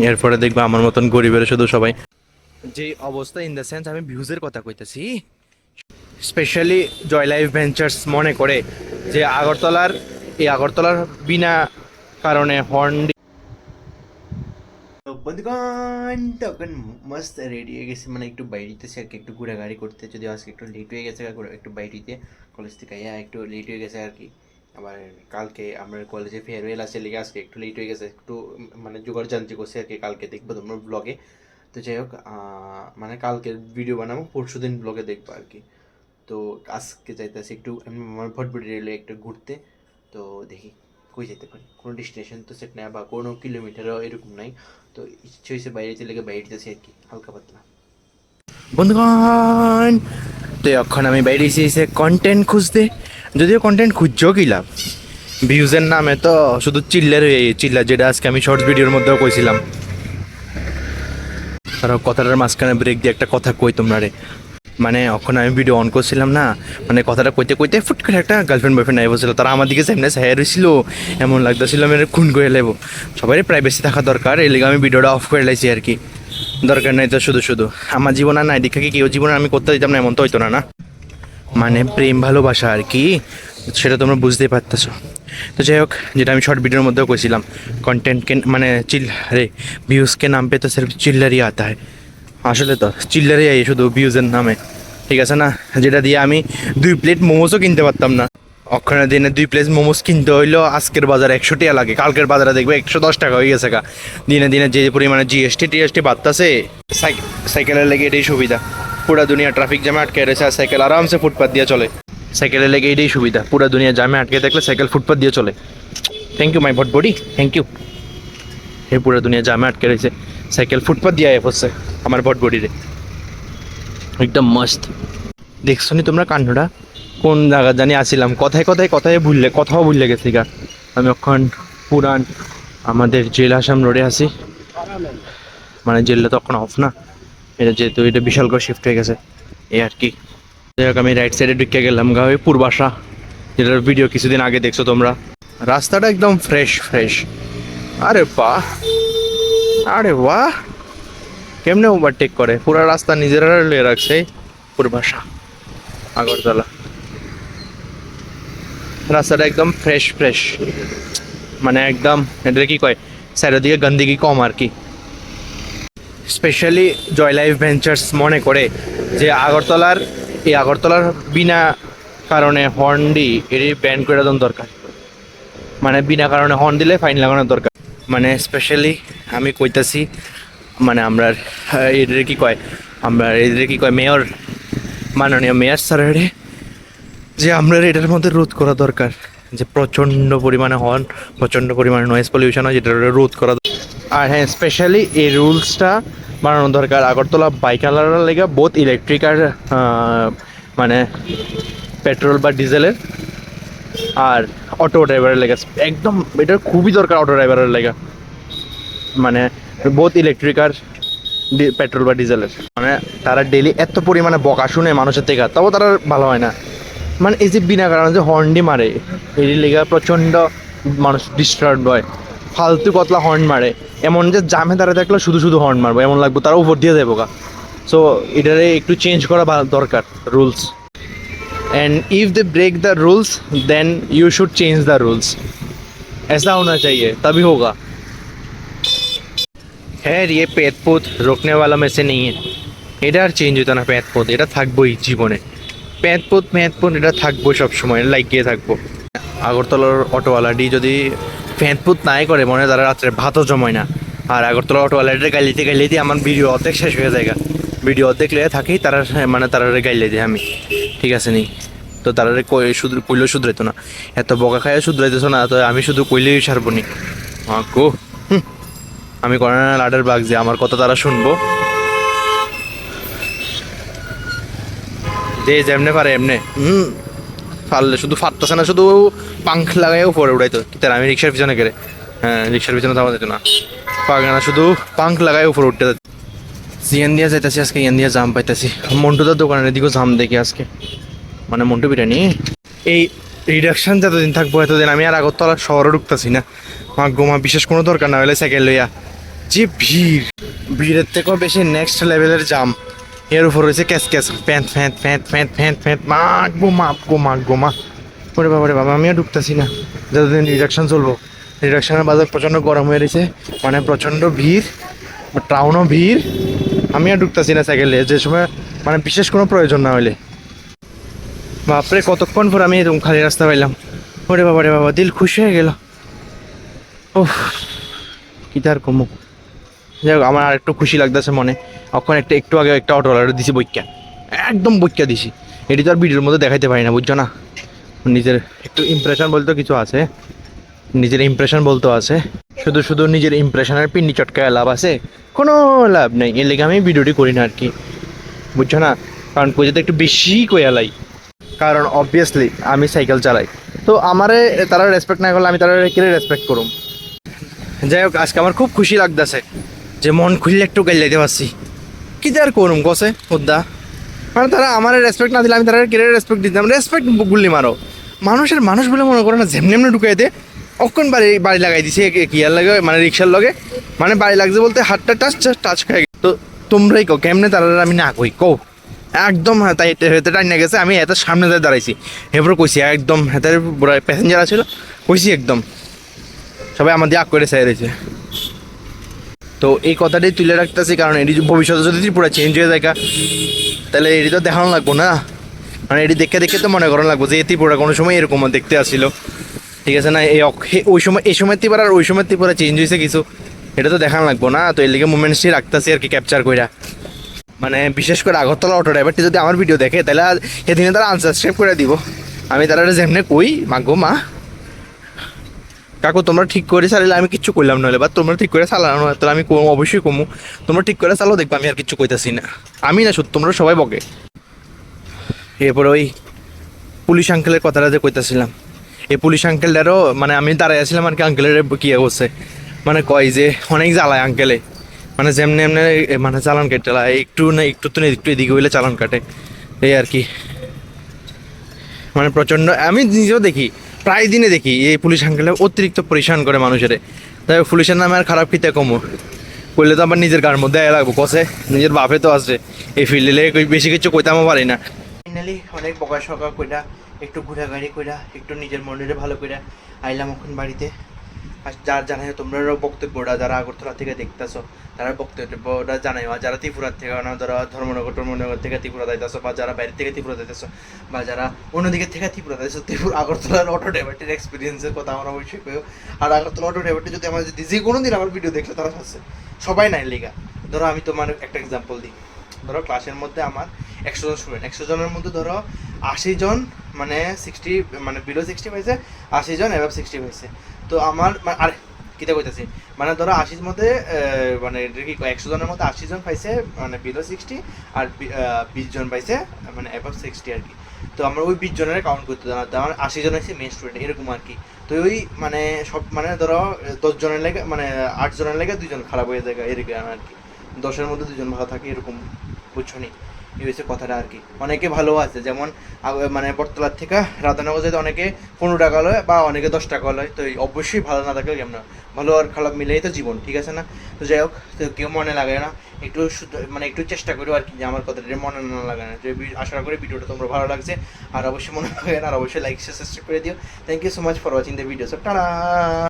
এরপরে দেখবা আমার মতন গরিবের শুধু সবাই যে অবস্থা, ইন দ্য সেন্স আমি ভিউজের কথা কইতেছি। স্পেশালি জয় লাইফ ভেঞ্চার্স মনে করে যে আগরতলার বিনা কারণে হর্ন। তো বন্ধুগণ তখন মস্ত রেডি হয়ে গেছি, মানে একটু বাইরেতেছি আর কি, একটু ঘোরাঘুরি করতে, যদিও আজকে একটু লেট হয়ে গেছে, একটু বাইরেতে কলেজ থেকে একটু লেট হয়ে গেছে আর কি। আবার কালকে আমার কলেজে ফেয়ারওয়েল আছে লেগে আজকে একটু লেট হয়ে গেছে, একটু মানে জোগাড় জানতে করছি আর কি। কালকে দেখবো তোমরা ব্লগে। তো যাই হোক, মানে কালকে ভিডিও বানাবো, পরশু দিন ব্লগে দেখবো আর কি। তো আজকে যাইতেছি একটু আমার ভটভটি রেলে একটু ঘুরতে। তো দেখি কই যেতে পারি, কোনো ডেস্টিনেশন তো সেট নেই বা কোনো কিলোমিটারও এরকম নাই। তো ইচ্ছে হয়েছে বাইরে চলে গিয়ে বাইরে যেতেছি আর কি, হালকা পাতলা। বন্ধুগণ তো এখন আমি বাইরে এসে কন্টেন্ট খুঁজতে, যদিও কন্টেন্ট খুঁজছেও কি লাভ, ভিউজের নামে তো শুধু চিল্লার হয়ে চিল্লা, যেটা আজকে আমি শর্টস ভিডিওর মধ্যেও কইছিলাম। আর কথাটার মাঝখানে ব্রেক দিয়ে একটা কথা কই তোমরা রে, মানে এখন আমি ভিডিও অন করছিলাম না, মানে কথাটা কইতে কইতে ফুট করে একটা গার্লফ্রেন্ড বয়ফ্রেন্ড আই বলছিল, তারা আমার দিকে সামনে সাহের হয়েছিল, এমন লাগতেছিল আমি খুন করে লাইব। সবাই প্রাইভেসি থাকা দরকার, এই লেগে আমি ভিডিওটা অফ করে লাইছি আর কি। দরকার নাই তো শুধু শুধু আমার জীবন আর নাই দীক্ষাকে কেউ জীবনে আমি করতে দিতাম না, এমন তো হইতো না না। মানে প্রেম ভালোবাসা আর কি, সেটা তোমরা বুঝতেই পারতেছো। তো যাই হোক, যেটা আমি শর্ট ভিডিওর মধ্যেও কইছিলাম, কন্টেন্টকে মানে রে ভিউজকে নাম পে তো সির্ফ চিল্লারই আতা হয়। আসলে তো চিল্লারই আই শুধু ভিউজের নামে, ঠিক আছে না? যেটা দিয়ে আমি 2 প্লেট মোমোসও কিনতে পারতাম না। অক্ষণের দিনে 2 প্লেট মোমোস কিনতে হইলেও আজকের বাজারে 100 টাকা লাগে, কালকের বাজারে দেখবে 110 টাকা হয়ে গেছে গা। দিনে দিনে যে পরিমাণে জিএসটি বাড়তেছে, সাইকেলের লেগে এটাই সুবিধা। পুরা দুনিয়া ট্রাফিক জ্যামে আটকে রয়েছে আর সাইকেল আরামসে ফুটপাথ দিয়ে চলে। সাইকেলের লেগে এটাই সুবিধা, পুরা দুনিয়া জ্যামে আটকে থাকলে সাইকেল ফুটপাথ দিয়ে চলে। থ্যাংক ইউ মাই ভট বডি, থ্যাংক ইউ। এই পুরা দুনিয়া জ্যামে আটকে রয়েছে, সাইকেল ফুটপাথ দিয়ে আয় পড়ছে আমার ভট বডিরে, একদম মস্ত। দেখছো নি তোমরা কাণ্ডটা? কোন জায়গা জানি আসিলাম, কথায় কথাও ভুললে গেছি গা। আমি এখন পুরান আমাদের জেল আসাম রোডে আছি, মানে জেলটা তখন অফ না, এটা যেহেতু এটা বিশাল করে শিফট হয়ে গেছে এই আর কি। যাই হোক, আমি রাইট সাইডে ঢুকে গেলাম গা ওই পূর্বাশা, যেটার ভিডিও কিছুদিন আগে দেখছো তোমরা। রাস্তাটা একদম ফ্রেশ ফ্রেশ। আরে বাহ, আরে বাহ, কেমনে ওভারটেক করে, পুরো রাস্তা নিজেরা লিয়ে রাখছে। পূর্বাশা আগরতলা রাস্তাটা একদম ফ্রেশ ফ্রেশ, মানে একদম এটা কি কয়, চারিদিকে গন্দিগি কম আর কি। স্পেশালি জয় লাইফ ভেঞ্চার্স মনে করে যে আগরতলার বিনা কারণে হর্ন দি এটি ব্যান করে দেওয়ার দরকার, মানে বিনা কারণে হর্ন দিলে ফাইন লাগানোর দরকার। মানে স্পেশালি আমি কইতাছি, মানে আমরা এদের কি কয়, মেয়র, মাননীয় মেয়র স্যারের, যে আমরা এটার মধ্যে রোধ করা দরকার, যে প্রচণ্ড পরিমাণে হর্ন, প্রচণ্ড পরিমাণে নয়েজ পলিউশন হয়, যেটা রোধ করা। আর হ্যাঁ, স্পেশালি এই রুলসটা বানানো দরকার আগরতলা বাইকালারের লেগে, বোথ ইলেকট্রিক আর মানে পেট্রোল বা ডিজেলের, আর অটো ড্রাইভারের লেগে একদম এটা খুবই দরকার। অটো ড্রাইভারের লেগে মানে বোথ ইলেকট্রিক আর পেট্রোল বা ডিজেলের, মানে তারা ডেলি এত পরিমাণে বকা শুনে মানুষের থেকে, তবু তারা ভালো হয় না। মানে এই যে বিনা কারণে যে হর্নডি মারে, এর লেগে প্রচণ্ড মানুষ ডিস্টার্ব হয়, ফালতু কতলা হর্ন মারে, এমন যে জামে দাঁড়িয়ে থাকলে শুধু শুধু হর্ন মারবো এমন লাগবে, তারা উপর দিয়ে দেবো গা। সো এটারে একটু চেঞ্জ করা দরকার rules, and if they break the rules then you should change the rules, ऐसा होना चाहिए तभी होगा। खैर ये पेतपूत रोकने वाला में से नहीं है, এটা আর চেঞ্জ হতো না। পেতপুত এটা থাকবোই জীবনে, পেতপুত এটা থাকবো সবসময়, লাগিয়ে থাকবো। আগরতলার অটোওয়ালাটি যদি পেতপুত নাই করে, মনে হয় তারা রাত্রে ভাতও জমায় না। আর আগরতলা অটোওয়ালাটা গাইলিতে আমার ভিডিও অর্ধেক শেষ হয়ে যায়, ভিডিও অর্ধেক লেগে থাকেই তারা, মানে তারা গাইলে দিই আমি, ঠিক আছে নি? তো তারা কইলেও শুধরাইতো না, এত বকা খাইয়া শুধরাইতেছো না, তো আমি শুধু কইলেই সারবো নি গো। আমি করে না লাডের বাগ যে আমার কথা তারা শুনবো, যে যেমনে পারে এমনে পারলে, শুধু ফাটতেছে না, শুধু পাঙ্খ লাগাইও পরে উড়াইতো কি তার। আমি রিক্সার পিছনে গেলে, হ্যাঁ রিক্সার পিছনে থামা যেত না, পাগে না, শুধু পাঙ্খ লাগাই উপরে উঠতে যেত। ইয়ান দিয়া যাইতেছি আজকে, ইয়ান দিয়া জাম পাইতেছি। মন্টুদার দোকানের দিকেও জাম দেখি আজকে, মানে মন্টু বিরিয়ানি। এই রিডাকশন যতদিন থাকবো এতদিন আমি আর আগরতলা শহরে ঢুকতেছি না। মা গোমা বিশেষ কোনো দরকার না হলে সাইকেল লইয়া যে ভিড়ের থেকেও বেশি নেক্সট লেভেলের জাম। এর উপর রয়েছে ক্যাস ক্যাস প্যান্ট ফ্যান্ট ফ্যান্ট ফ্যান্ট ফ্যান্ট ফ্যান্ট মাগবো মাগবো মাগবো মা। ওরে বাবা রে বাবা, আমিও ঢুকতেছি না যতদিন রিডাকশন চলবো। রিডাকশনের বাজার প্রচণ্ড গরম হয়ে রয়েছে, মানে প্রচণ্ড ভিড়, টাউনও ভিড়। আমিও ঢুকতেছি না সাইকেলে, যে সময় মানে বিশেষ কোনো প্রয়োজন না হলে। বাপরে কতক্ষণ পর আমি এরকম খালি রাস্তা পাইলাম। ওরে বাবা রে বাবা, দিল খুশি হয়ে গেল। ওহ, কি তার কমু। যাই হোক, আমার আর একটু খুশি লাগতেছে মনে। এখন একটু আগে একটা অটোওয়ালার দিছি বইক্কা, একদম বইক্কা দিছি। এটি তো আর ভিডিওর মধ্যে দেখাইতে পারি না, বুঝছো না। নিজের একটু ইমপ্রেশন বলতে কিছু আছে, নিজের ইমপ্রেশন বলতে আছে। শুধু শুধু নিজের ইমপ্রেশনের পিন্ডি চটকায় লাভ আছে? কোনো লাভ নেই। এর লেগে আমি ভিডিওটি করি না আর কি, বুঝছো না। কারণ কইতে একটু বেশি কয়ালাই, কারণ অবভিয়াসলি আমি সাইকেল চালাই। তো আমারে তারা রেসপেক্ট না করলে আমি তারা কিরে রেসপেক্ট করুম। যাই হোক, আজকে আমার খুব খুশি লাগতেছে যে মন খুললে একটু গাইল দিতে পারছি। কি আর করুম কসে হোদ্দা, মানে তারা আমার রেসপেক্ট না দিলে আমি তারা কিরে রেসপেক্ট দিতাম। রেসপেক্ট গুল্লি মারো, মানুষ বলে মনে করো না, যেমনি এমনি ঢুকাই দে। অক্ষণ বাড়ি লাগাই দিছে কিয়ার লাগে, মানে রিক্সার লগে, মানে বাড়ি লাগছে বলতে হাতটা টাচ খাই। তো তোমরাই কো কেমনে তারা আমি না কই কও। একদম তাই হেতে টাইম না গেছে, আমি এত সামনে যাই দাঁড়াইছি। এরপর কইছি একদম হেতের প্যাসেঞ্জার আছিল, কইছি একদম সবাই আমার দিয়ে আগ করে চাই রয়েছে। তো এই কথাটাই তুলে রাখতেছি, কারণ এটি ভবিষ্যতে যদি ত্রিপুরা চেঞ্জ হয়ে যায় তাহলে এটি তো দেখানো লাগবো না। মানে এটি দেখে দেখে তো মনে করানো লাগবো যে ত্রিপুরা কোনো সময় এরকম দেখতে আসছিল, ঠিক আছে না। এই সময় ত্রিপুরা আর ওই সময় ত্রিপুরা চেঞ্জ হয়েছে কিছু, এটা তো দেখানো লাগবো না। তো এর লিগে মুভমেন্টসটি রাখতেছি আর কি, ক্যাপচার কইরা। মানে বিশেষ করে আগরতলা অটো ড্রাইভারটি যদি আমার ভিডিও দেখে তাহলে সেদিনে তারা আনসাবস্ক্রাইব করে দিব। আমি তারা যেমনি কই মাগো মা কাকু তোমরা ঠিক করে চালালে আমি কিচ্ছু করলাম নইলে, বা তোমরা ঠিক করে চালানো তাহলে আমি অবশ্যই কমু। তোমরা ঠিক করে চালাও, দেখবো আমি আর কিচ্ছু কইতাছি না। আমি না শুধু তোমরা সবাই বকে। এরপরে ওই পুলিশ আঙ্কেলের কথাটা যে কইতাছিলাম, এই পুলিশ আঙ্কেলটারও মানে আমি দাঁড়াই আসছিলাম আর কি, আঙ্কেলের কি করছে মানে কয় যে অনেক জ্বালায় আঙ্কেলে, মানে যেমনি এমনি মানে চালান কেটে একটু না একটু তো একটু এদিকে হইলে চালান কাটে, এই আর কি। মানে প্রচণ্ড, আমি নিজেও দেখি, প্রায় দিনে দেখি এই পুলিশ আঙ্কেলে অতিরিক্ত পরিশান করে মানুষের। তাই পুলিশের নামে আর খারাপ খিতে কমো করলে তো আবার নিজের গার মধ্যে লাগবো কষে। নিজের বাপে তো আছে এই ফিল্ডে, বেশি কিছু কইতামও পারি না। ফাইনালি অনেক বকা সকা কইরা, একটু ঘোরাঘুরি কইরা, একটু নিজের মনের ভালো কইরা আইলাম এখন বাড়িতে। আর যার জানাই তোমরাও বক্তব্যটা যারা আগরতলা থেকে দেখতেছো তারা বক্তব্যটা জানাইও। আর যারা ত্রিপুরার থেকে না, যারা ধর্মনগর থেকে ত্রিপুরা যাইতেছো, বা যারা বাইরে থেকে ত্রিপুরা যাইতেছো, বা যারা অন্যদিকে থেকে ত্রিপুরা যাইতেছো, ত্রিপুরা আগরতলার অটো ড্রাইভারটির এক্সপিরিয়েন্সের কথা আমার অবশ্যই পেও। আর আগরতলা অটো ড্রাইভারটি যদি আমার যে কোনো দিন আমার ভিডিও দেখলে তারা আছে সবাই নাই লেগা। ধরো আমি তোমার একটা এক্সাম্পল দিই। ধরো ক্লাসের মধ্যে আমার 100 জন স্টুডেন্ট, 100 জনের মধ্যে ধরো 80 জন মানে 60 মানে বিলো 60 পাইছে, 80 জন অ্যাবাভ 60 পাইছে। তো আমার আরে কিতা কইতাছি, মানে ধরো 80-র মধ্যে মানে কি 100 জনের মধ্যে 80 জন পাইছে মানে বিলো 60, আর 20 জন পাইছে মানে অ্যাবাভ 60 আর কি। তো আমরা ওই 20 জনের কাউন্ট করতে জানাতে আমার 80 জন হচ্ছে মেন স্টুডেন্ট, এরকম আর কি। তো ওই মানে সব মানে ধরো 10 জনের লেগে মানে 8 জনের লেগে 2 জন খারাপ হয়ে যায় এরকম আর কি। 10-এর মধ্যে 2 জন ভালো থাকে এরকম, বুঝছো নি? এই হচ্ছে কথাটা আর কি। অনেকে ভালো আছে, যেমন মানে বটতলার থেকে রাধানগর যেতে অনেকে 15 টাকা লয় বা অনেকে 10 টাকা লয়। তো অবশ্যই ভালো না থাকলে কেমন, ভালো আর খারাপ মিলেই তো জীবন, ঠিক আছে না? তো যাই হোক, তো কেউ মনে লাগে না, একটু মানে একটু চেষ্টা করো আর কি যে আমার কথাটা মনে না লাগে না। যে আশা করি ভিডিওটা তোমরা ভালো লাগছে, আর অবশ্যই মনে লাগে না, আর অবশ্যই লাইক শেয়ার সাবস্ক্রাইব করে দিও। Thank you so much for watching the video. So tata.